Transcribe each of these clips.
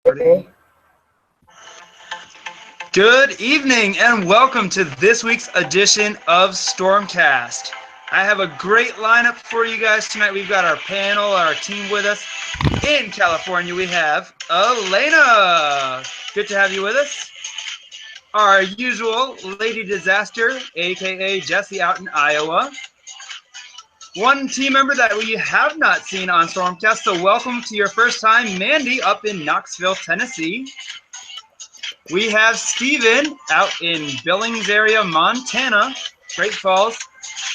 Okay. Good evening and welcome to this week's edition of StormCast. I have a great lineup for you guys tonight. We've got our panel, our team with us. In California, we have Elena. Good to have you with us. Our usual Lady Disaster, aka Jessie out in Iowa. One team member that we have not seen on StormCast, so welcome to your first time, Mandy up in Knoxville, Tennessee. We have Steven out in Billings area, Montana, Great Falls.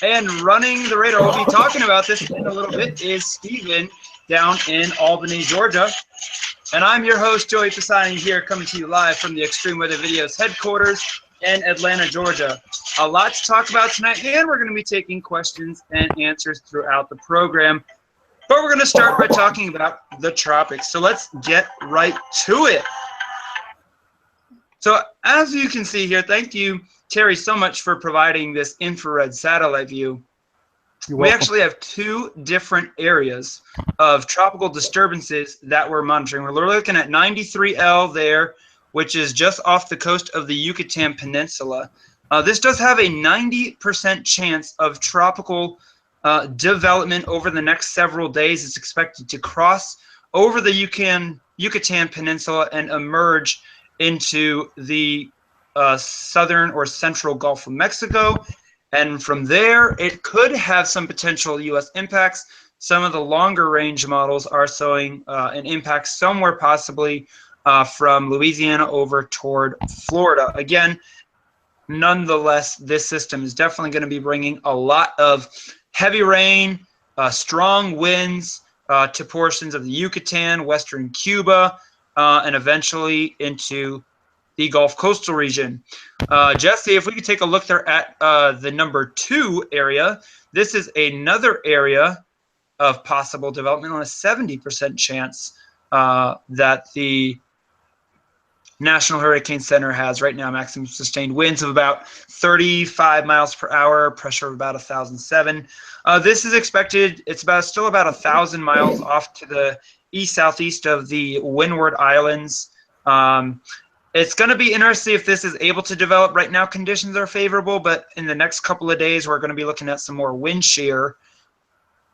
And running the radar, we'll be talking about this in a little bit, is Steven down in Albany, Georgia. And I'm your host, Joey Pisani, here coming to you live from the Extreme Weather Videos headquarters in Atlanta, Georgia. A lot to talk about tonight, and we're going to be taking questions and answers throughout the program. But we're going to start by talking about the tropics. So let's get right to it. So as you can see here, thank you, Terry, so much for providing this infrared satellite view. We actually have two different areas of tropical disturbances that we're monitoring. We're looking at 93L there, which is just off the coast of the Yucatan Peninsula. This does have a 90% chance of tropical development over the next several days. It's expected to cross over the Yucatan Peninsula and emerge into the southern or central Gulf of Mexico. And from there, it could have some potential U.S. impacts. Some of the longer range models are showing an impact somewhere possibly from Louisiana over toward Florida. Again, nonetheless, this system is definitely going to be bringing a lot of heavy rain, strong winds to portions of the Yucatan, western Cuba, and eventually into the Gulf coastal region. Jesse, if we could take a look there at the number 2 area, this is another area of possible development on a 70% chance that the National Hurricane Center has right now. Maximum sustained winds of about 35 miles per hour, pressure of about 1,007. This is expected, it's still about 1,000 miles off to the east-southeast of the Windward Islands. It's going to be interesting if this is able to develop. Right now, conditions are favorable, but in the next couple of days, we're going to be looking at some more wind shear,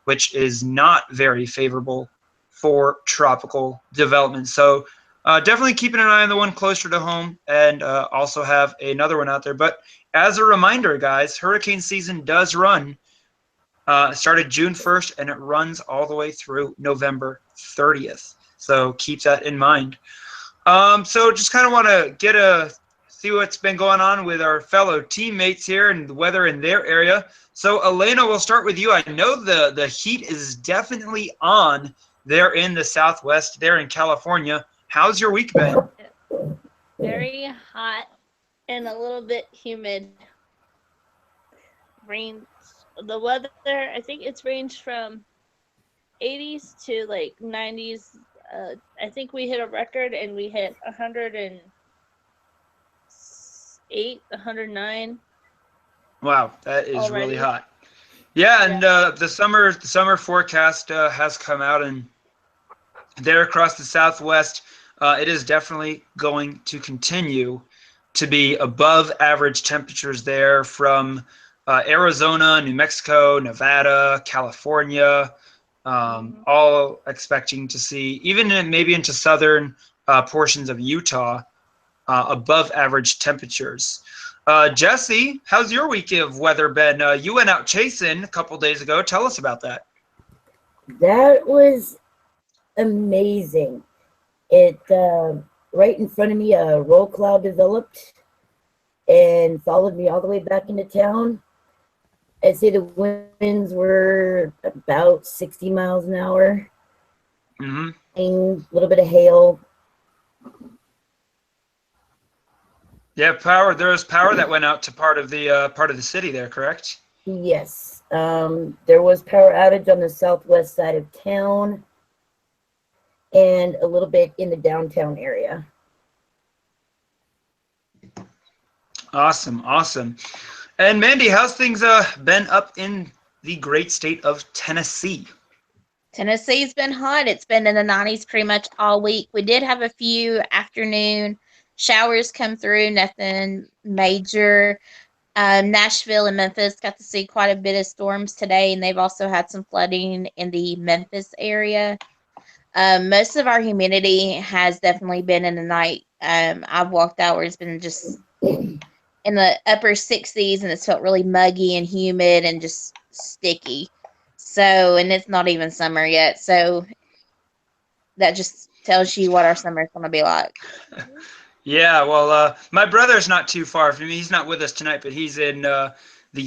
which is not very favorable for tropical development. So definitely keeping an eye on the one closer to home, and also have another one out there. But as a reminder, guys, hurricane season does run. It started June 1st, and it runs all the way through November 30th. So keep that in mind. So just kind of want to see what's been going on with our fellow teammates here and the weather in their area. So Elena, we'll start with you. I know the heat is definitely on there in the Southwest, there in California. How's your week been? Very hot and a little bit humid. Rain. The weather, I think it's ranged from 80s to like 90s. I think we hit a record and we hit 108, 109. Wow, that is already. Really hot. Yeah, and the summer forecast has come out, and there across the Southwest, it is definitely going to continue to be above average temperatures there from Arizona, New Mexico, Nevada, California. All expecting to see, even maybe into southern portions of Utah, above average temperatures. Jesse, how's your week of weather been? You went out chasing a couple days ago. Tell us about that. That was amazing. It right in front of me, a roll cloud developed and followed me all the way back into town. I'd say the winds were about 60 miles an hour. A little bit of hail. Yeah, power. There was power that went out to part of the city there, correct? Yes. There was power outage on the southwest side of town and a little bit in the downtown area. Awesome, awesome. And Mandy, how's things been up in the great state of Tennessee? Tennessee's been hot. It's been in the 90s pretty much all week. We did have a few afternoon showers come through, nothing major. Nashville and Memphis got to see quite a bit of storms today, and they've also had some flooding in the Memphis area. Most of our humidity has definitely been in the night. I've walked out where it's been just in the upper 60s, and it's felt really muggy and humid and just sticky. So, and it's not even summer yet. So that just tells you what our summer is going to be like. Yeah, well, my brother's not too far from me. He's not with us tonight, but he's in the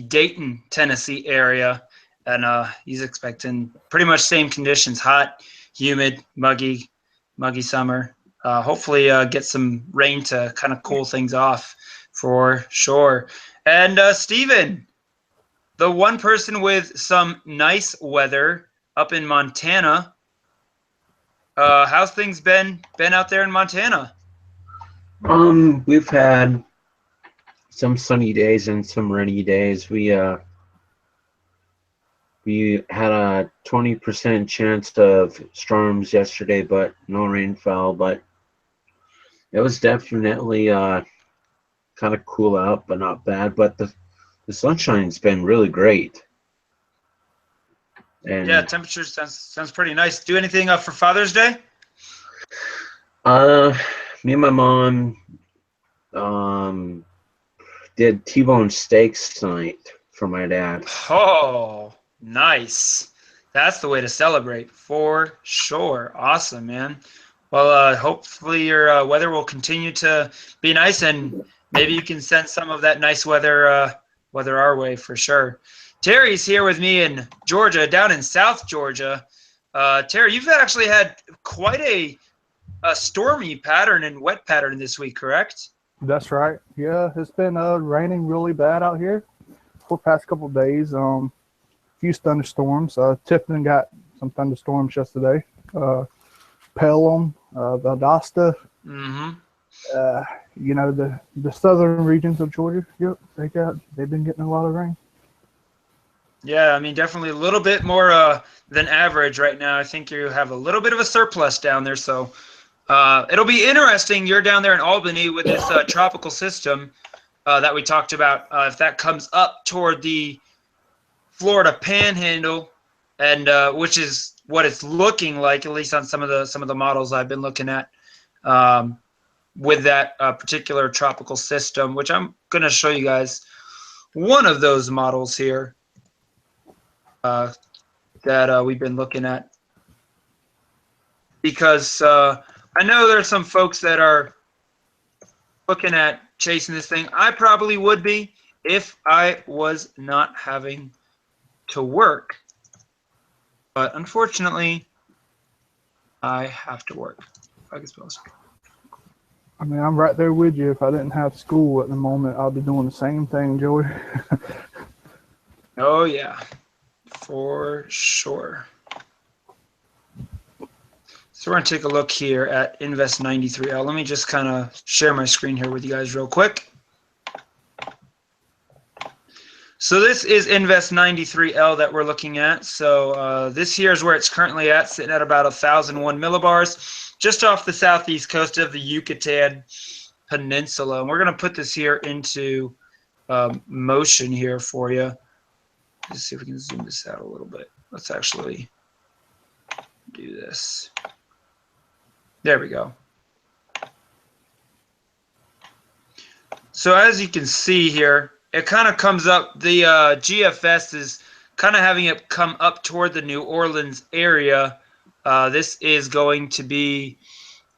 Dayton, Tennessee area, and he's expecting pretty much same conditions: hot, humid, muggy summer. Hopefully, get some rain to kind of cool things off for sure. And Steven, the one person with some nice weather up in Montana. How's things been out there in Montana? We've had some sunny days and some rainy days. We had a 20% chance of storms yesterday, but no rain fell. But it was definitely kind of cool out, but not bad. But the sunshine's been really great. And yeah, temperature sounds pretty nice. Do anything for Father's Day? me and my mom did T-bone steaks tonight for my dad. Oh, nice. That's the way to celebrate for sure. Awesome, man. Well, hopefully your weather will continue to be nice, and maybe you can send some of that nice weather our way for sure. Terry's here with me in Georgia, down in South Georgia. Terry, you've actually had quite a stormy pattern and wet pattern this week, correct? That's right. Yeah, it's been raining really bad out here for the past couple of days. Few thunderstorms. Tifton got some thunderstorms yesterday. Pelham, Valdosta. Mm-hmm. The southern regions of Georgia. Yep, they've been getting a lot of rain. Yeah, I mean, definitely a little bit more than average right now. I think you have a little bit of a surplus down there, so it'll be interesting. You're down there in Albany with this tropical system that we talked about. If that comes up toward the Florida Panhandle, and which is what it's looking like, at least on some of the models I've been looking at, with that particular tropical system, which I'm going to show you guys one of those models here. That we've been looking at, because I know there's some folks that are looking at chasing this thing. I probably would be if I was not having to work, but unfortunately I have to work. I guess I mean, I'm right there with you. If I didn't have school at the moment, I'll be doing the same thing, Joey. Oh yeah, for sure. So we're going to take a look here at Invest 93L. Let me just kind of share my screen here with you guys real quick. So this is Invest 93L that we're looking at. So this here is where it's currently at, sitting at about 1,001 millibars, just off the southeast coast of the Yucatan Peninsula. And we're going to put this here into motion here for you. Let's see if we can zoom this out a little bit. Let's actually do this. There we go. So as you can see here, it kind of comes up, the GFS is kind of having it come up toward the New Orleans area. This is going to be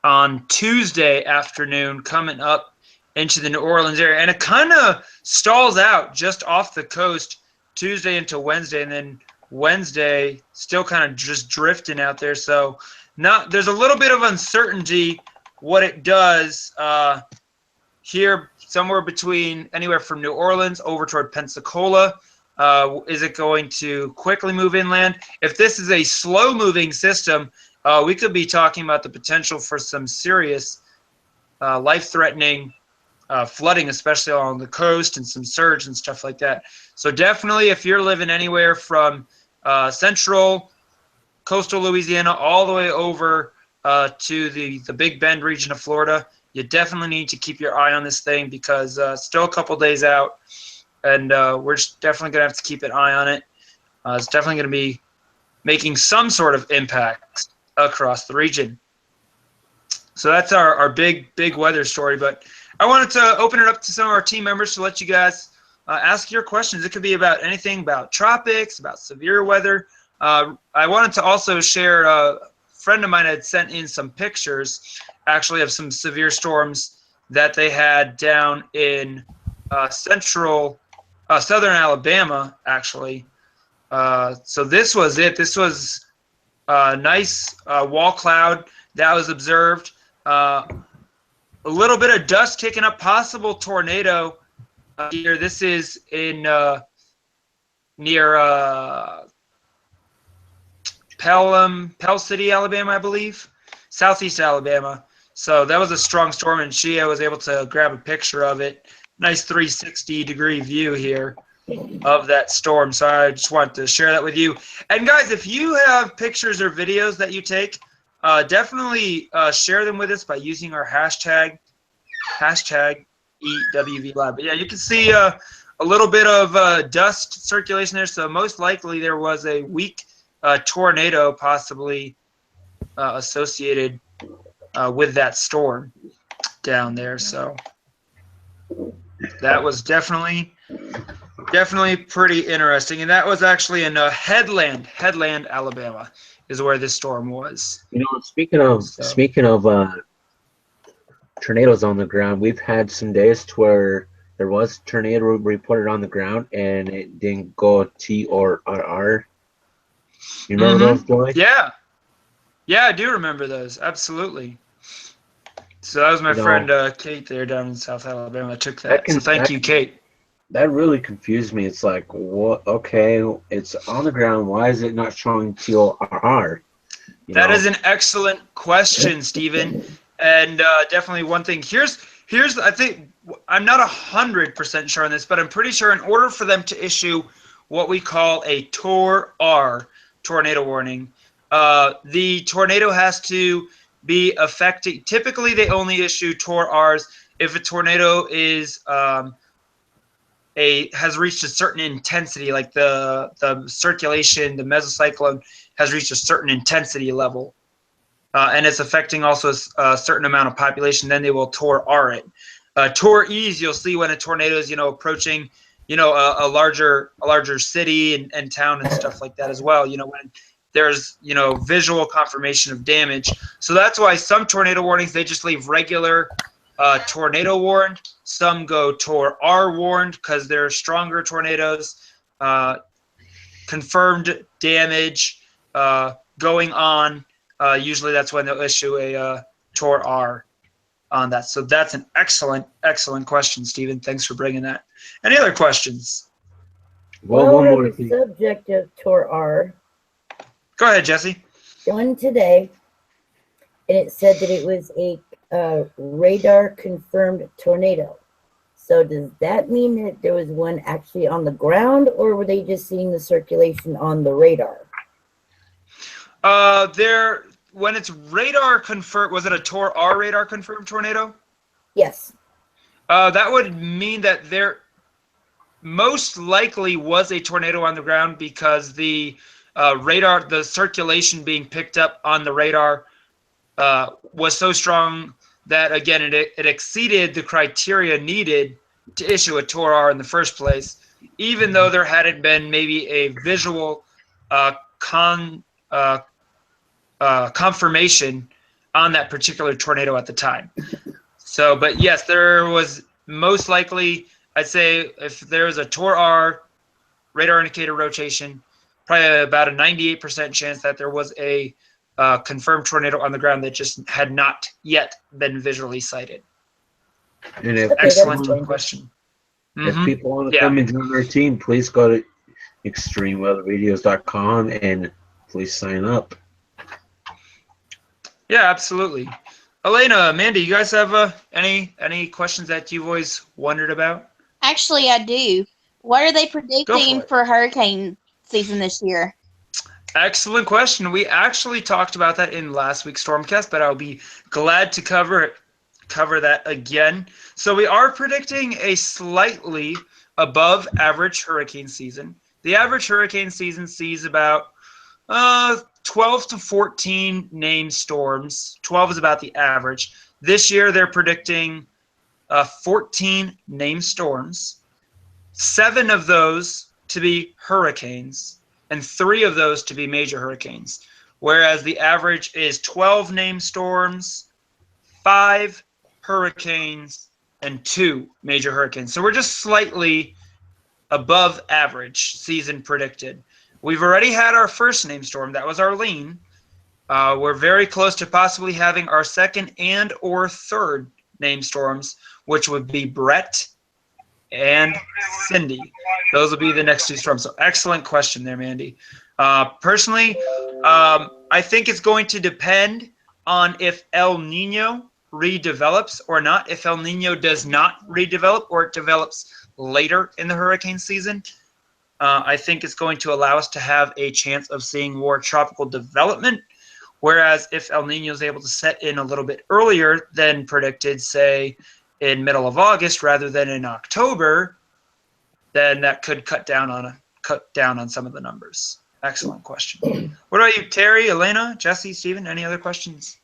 on Tuesday afternoon, coming up into the New Orleans area. And it kind of stalls out just off the coast Tuesday into Wednesday, and then Wednesday still kind of just drifting out there. So there's a little bit of uncertainty what it does here, somewhere between anywhere from New Orleans over toward Pensacola. Is it going to quickly move inland? If this is a slow-moving system, we could be talking about the potential for some serious life-threatening flooding, especially along the coast, and some surge and stuff like that. So definitely, if you're living anywhere from central coastal Louisiana all the way over to the Big Bend region of Florida. You definitely need to keep your eye on this thing because still a couple days out, and we're just definitely going to have to keep an eye on it. It's definitely going to be making some sort of impact across the region. So that's our big weather story. But I wanted to open it up to some of our team members to let you guys ask your questions. It could be about anything about tropics, about severe weather. I wanted to also share, a friend of mine had sent in some pictures actually of some severe storms that they had down in southern Alabama, actually. So this was it. This was a nice wall cloud that was observed. A little bit of dust kicking up, possible tornado here. This is in near Pell City, Alabama, I believe, southeast Alabama. So that was a strong storm, and Shia was able to grab a picture of it. Nice 360-degree view here of that storm. So I just wanted to share that with you. And guys, if you have pictures or videos that you take, definitely share them with us by using our hashtag EWVLive. But yeah, you can see a little bit of dust circulation there. So most likely there was a weak tornado possibly associated with that storm down there. So that was definitely pretty interesting. And that was actually in Headland, Alabama is where this storm was. You know, speaking of tornadoes on the ground, we've had some days to where there was a tornado reported on the ground and it didn't go T or R. You remember those, Joey? Yeah, I do remember those. Absolutely. So that was my friend Kate there down in South Alabama that took that. So thank you, Kate. That really confused me. It's like, what? Okay, it's on the ground. Why is it not showing TORR? That is an excellent question, Stephen. And definitely one thing. Here's I think I'm not 100% sure on this, but I'm pretty sure in order for them to issue what we call a TOR-R, tornado warning, the tornado has to be affecting. Typically, they only issue TOR-Rs if a tornado is has reached a certain intensity, like the circulation, the mesocyclone has reached a certain intensity level, and it's affecting also a certain amount of population. Then they will TOR-R it. TOR-Es you'll see when a tornado is approaching a larger city and town and stuff like that as well. When there's visual confirmation of damage. So that's why some tornado warnings they just leave regular tornado warned. Some go TOR-R warned because they're stronger tornadoes. Confirmed damage going on. Usually that's when they'll issue a TOR-R on that. So that's an excellent question, Stephen. Thanks for bringing that. Any other questions? Well, one more thing. Subject of TOR-R. Go ahead, Jesse. One today, and it said that it was a radar confirmed tornado. So does that mean that there was one actually on the ground, or were they just seeing the circulation on the radar? When it's radar confirmed, was it a TOR-R radar confirmed tornado? Yes. That would mean that there most likely was a tornado on the ground because the radar, the circulation being picked up on the radar was so strong that, again, it exceeded the criteria needed to issue a TOR-R in the first place, even though there hadn't been maybe a visual confirmation on that particular tornado at the time. So, but yes, there was most likely, I'd say, if there was a TOR-R radar indicator rotation, probably about a 98% chance that there was a confirmed tornado on the ground that just had not yet been visually sighted. And if excellent question. If people want to come and join our team, please go to extremeweathervideos.com and please sign up. Yeah, absolutely. Elena, Mandy, you guys have any questions that you've always wondered about? Actually, I do. What are they predicting for hurricane season this year? Excellent question. We actually talked about that in last week's Stormcast, but I'll be glad to cover that again. So we are predicting a slightly above average hurricane season. The average hurricane season sees about 12 to 14 named storms. 12 is about the average. This year they're predicting 14 named storms, 7 of those to be hurricanes, and 3 of those to be major hurricanes, whereas the average is 12 named storms, 5 hurricanes, and 2 major hurricanes. So we're just slightly above average season predicted. We've already had our first named storm. That was Arlene. We're very close to possibly having our second and or third named storms, which would be Brett and Cindy. Those will be the next 2 storms. So excellent question there, Mandy. Personally, I think it's going to depend on if El Nino redevelops or not. If El Nino does not redevelop or it develops later in the hurricane season, I think it's going to allow us to have a chance of seeing more tropical development. Whereas if El Nino is able to set in a little bit earlier than predicted, say in middle of August rather than in October, then that could cut down on some of the numbers. Excellent question. What about you, Terry, Elena, Jesse, Stephen? Any other questions?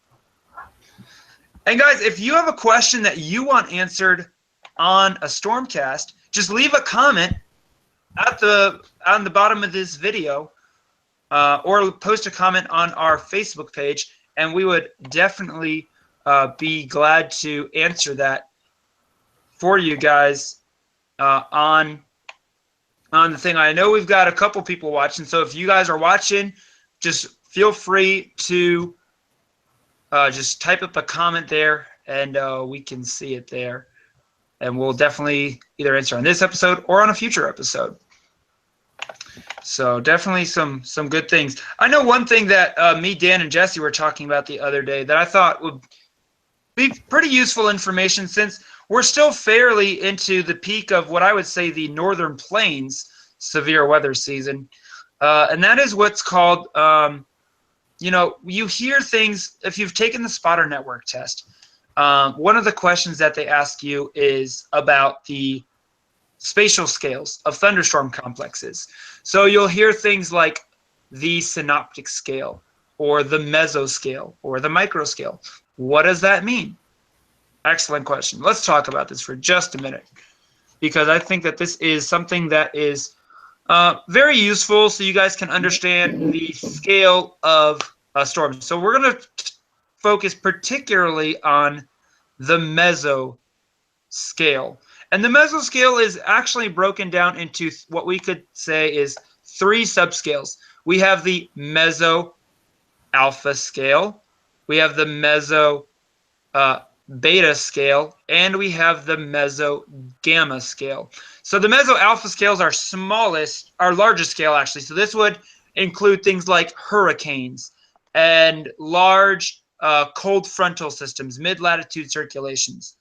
And guys, if you have a question that you want answered on a Stormcast, just leave a comment on the bottom of this video, or post a comment on our Facebook page, and we would definitely be glad to answer that for you guys on the thing. I know we've got a couple people watching, so if you guys are watching, just feel free to just type up a comment there, and we can see it there. And we'll definitely either answer on this episode or on a future episode. So definitely some good things. I know one thing that me, Dan, and Jesse were talking about the other day that I thought would be pretty useful information, since we're still fairly into the peak of what I would say the Northern Plains severe weather season. And that is what's called, you hear things, if you've taken the spotter network test, one of the questions that they ask you is about the spatial scales of thunderstorm complexes. So you'll hear things like the synoptic scale or the mesoscale or the microscale. What does that mean? Excellent question. Let's talk about this for just a minute, because I think that this is something that is very useful so you guys can understand the scale of a storm. So we're going to focus particularly on the mesoscale. And the mesoscale is actually broken down into what we could say is 3 subscales. We have the meso alpha scale, we have the meso beta scale, and we have the meso gamma scale. So the meso alpha scales are our largest scale actually. So this would include things like hurricanes and large cold frontal systems, mid-latitude circulations.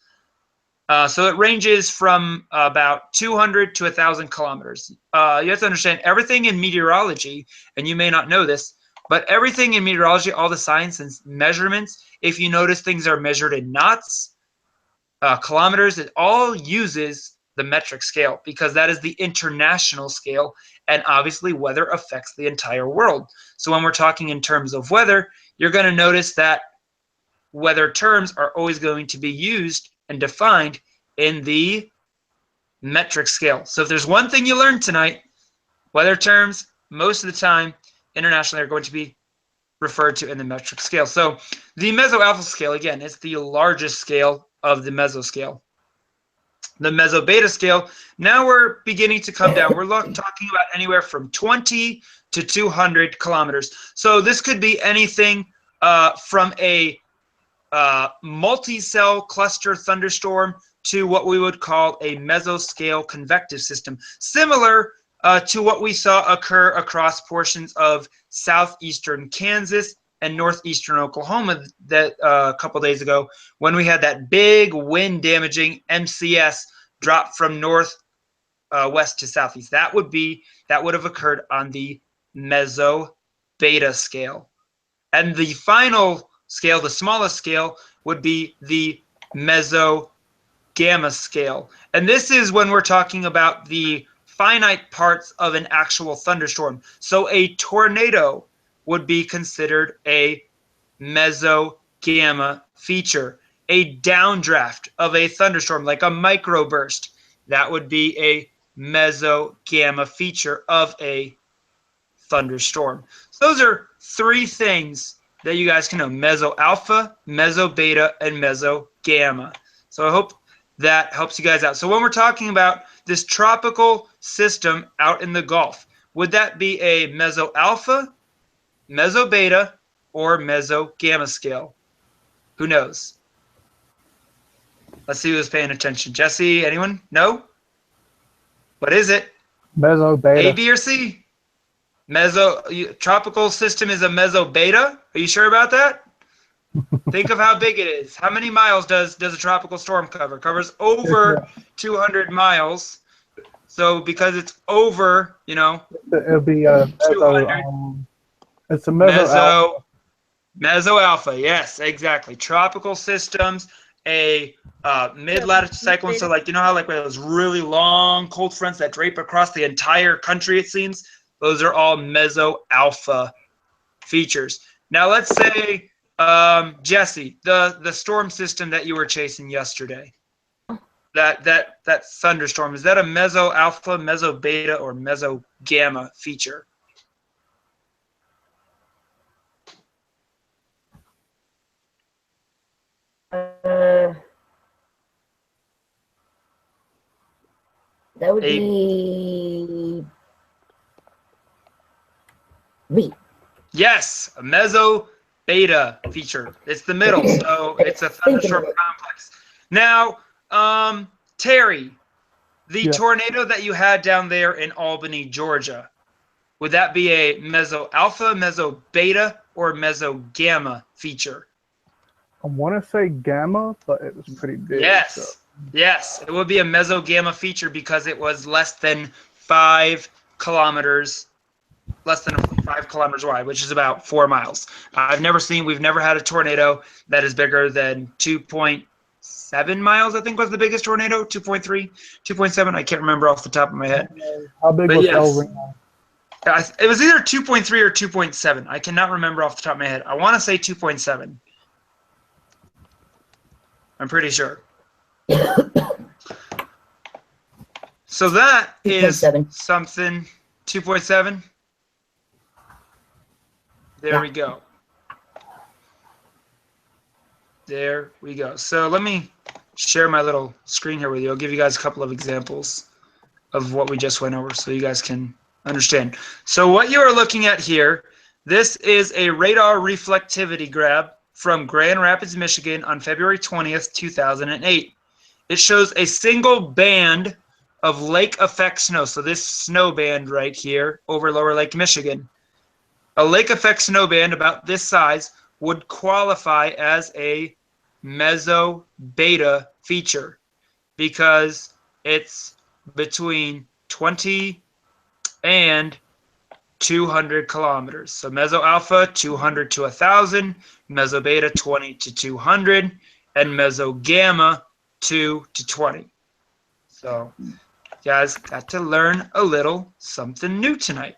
So it ranges from about 200 to 1,000 kilometers. You have to understand everything in meteorology, and you may not know this, but everything in meteorology, all the science and measurements, if you notice things are measured in knots, kilometers, it all uses the metric scale, because that is the international scale, and obviously weather affects the entire world. So when we're talking in terms of weather, you're going to notice that weather terms are always going to be used and defined in the metric scale. So if there's one thing you learned tonight, weather terms most of the time internationally are going to be referred to in the metric scale. So the meso-alpha scale, again, is the largest scale of the mesoscale. The meso-beta scale, now we're beginning to come down. We're talking about anywhere from 20 to 200 kilometers. So this could be anything from a multi-cell cluster thunderstorm to what we would call a mesoscale convective system, similar to what we saw occur across portions of southeastern Kansas and northeastern Oklahoma that a couple days ago, when we had that big wind-damaging MCS drop from west to southeast. That would have occurred on the mesoscale. beta scale. And the final scale, the smallest scale, would be the meso gamma scale. And this is when we're talking about the finite parts of an actual thunderstorm. So a tornado would be considered a meso gamma feature. A downdraft of a thunderstorm, like a microburst, that would be a meso gamma feature of a thunderstorm. So those are three things that you guys can know: meso alpha, meso beta, and meso gamma. So I hope that helps you guys out. So when we're talking about this tropical system out in the Gulf, would that be a meso alpha, meso beta, or meso gamma scale? Who knows? Let's see who's paying attention. Jesse, anyone? No? What is it? Meso beta. A, B, or C? Tropical system is a meso beta. Are you sure about that? Think of how big it is. How many miles does a tropical storm cover? Covers over 200 miles. So because it's over, It'll be 200. It's a meso. Meso alpha. Yes, exactly. Tropical systems, a mid-latitude cyclone. So like, how like those really long cold fronts that drape across the entire country, it seems, those are all meso alpha features. Now let's say, Jesse, the storm system that you were chasing yesterday, that thunderstorm, is that a meso alpha, meso beta, or meso gamma feature? That would be B. Yes, a meso beta feature. It's the middle, so it's a thunderstorm complex. Now, Terry, the tornado that you had down there in Albany, Georgia, would that be a meso alpha, meso beta, or meso gamma feature? I want to say gamma, but it was pretty big. Yes. So. Yes, it would be a meso gamma feature because it was less than 5 kilometers wide, which is about 4 miles. We've never had a tornado that is bigger than 2.7 miles, I think was the biggest tornado. 2.3, 2.7, I can't remember off the top of my head. How big was El Reno? It was either 2.3 or 2.7. I cannot remember off the top of my head. I want to say 2.7. I'm pretty sure. So that is 2.7. something. 2.7. There we go. There we go. So let me share my little screen here with you. I'll give you guys a couple of examples of what we just went over so you guys can understand. So what you are looking at here, this is a radar reflectivity grab from Grand Rapids, Michigan on February 20th, 2008. It shows a single band of lake effect snow. So this snow band right here over Lower Lake Michigan. A lake effect snow band about this size would qualify as a meso beta feature because it's between 20 and 200 kilometers. So meso alpha, 200 to 1,000, meso beta, 20 to 200, and meso gamma, 2 to 20. So you guys got to learn a little something new tonight.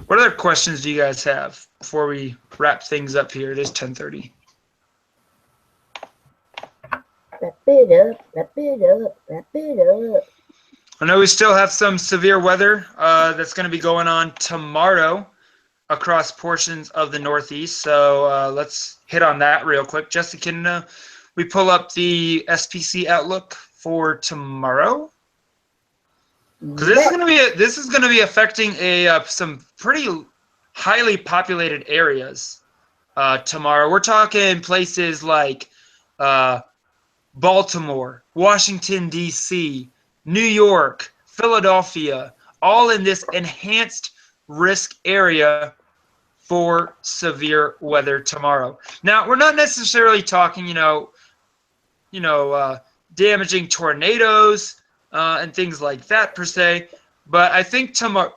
What other questions do you guys have before we wrap things up here? It is 10:30. Wrap it up, wrap it up, wrap it up. I know we still have some severe weather that's going to be going on tomorrow across portions of the Northeast. So let's hit on that real quick. Jesse, can we pull up the SPC outlook for tomorrow? Because this is going to be affecting some pretty highly populated areas tomorrow. We're talking places like Baltimore, Washington, D.C., New York, Philadelphia, all in this enhanced risk area for severe weather tomorrow. Now, we're not necessarily talking, damaging tornadoes and things like that per se, but I think tomorrow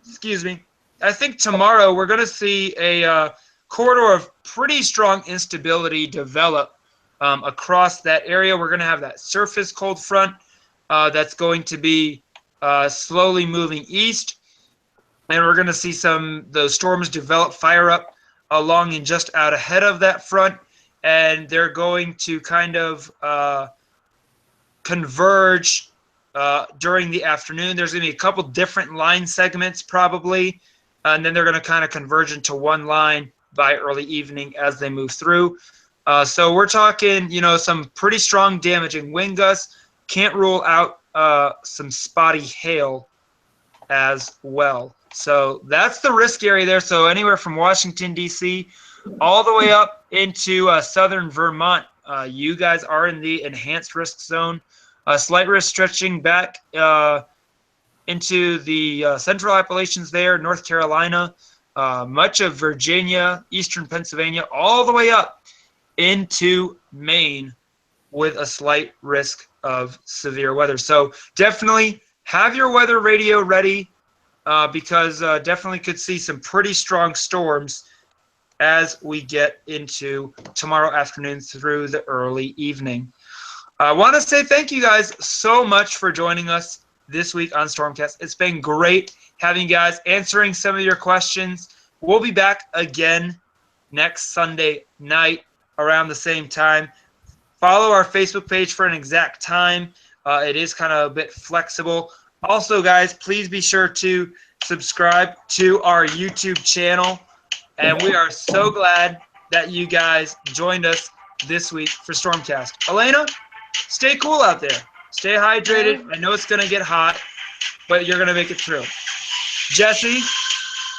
excuse me, I think tomorrow we're going to see a corridor of pretty strong instability develop across that area. We're going to have that surface cold front that's going to be slowly moving east. And we're going to see those storms develop, fire up along and just out ahead of that front. And they're going to kind of converge during the afternoon. There's going to be a couple different line segments probably. And then they're going to kind of converge into one line by early evening as they move through. So we're talking, some pretty strong damaging wind gusts. Can't rule out some spotty hail as well. So that's the risk area there. So anywhere from Washington, D.C., all the way up into southern Vermont, you guys are in the enhanced risk zone. Slight risk stretching back into the central Appalachians there, North Carolina, much of Virginia, eastern Pennsylvania, all the way up into Maine with a slight risk of severe weather. So definitely have your weather radio ready because definitely could see some pretty strong storms as we get into tomorrow afternoon through the early evening. I want to say thank you guys so much for joining us this week on StormCast. It's been great having you guys answering some of your questions. We'll be back again next Sunday night around the same time. Follow our Facebook page for an exact time. It is kind of a bit flexible. Also, guys, please be sure to subscribe to our YouTube channel. And we are so glad that you guys joined us this week for StormCast. Elena, stay cool out there. Stay hydrated. I know it's going to get hot, but you're going to make it through. Jesse,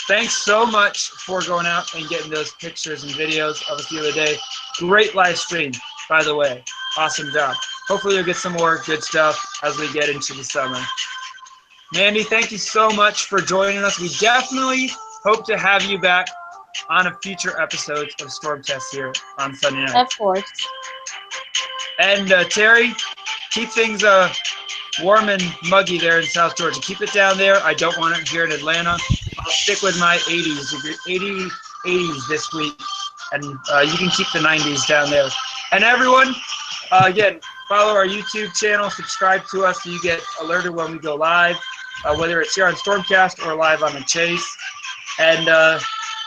thanks so much for going out and getting those pictures and videos of us the other day. Great live stream, by the way. Awesome job. Hopefully you'll get some more good stuff as we get into the summer. Mandy, thank you so much for joining us. We definitely hope to have you back on a future episodes of StormCast here on Sunday night. Of course. And Terry, keep things warm and muggy there in South Georgia. Keep it down there. I don't want it here in Atlanta. I'll stick with my 80s this week. And you can keep the 90s down there. And everyone, again, follow our YouTube channel. Subscribe to us so you get alerted when we go live, whether it's here on StormCast or live on The Chase. And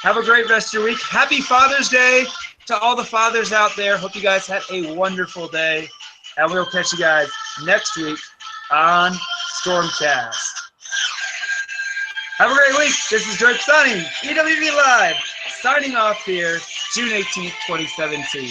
have a great rest of your week. Happy Father's Day to all the fathers out there. Hope you guys had a wonderful day. And we'll catch you guys next week on StormCast. Have a great week. This is George Sonny, EWV Live, signing off here, June 18th, 2017.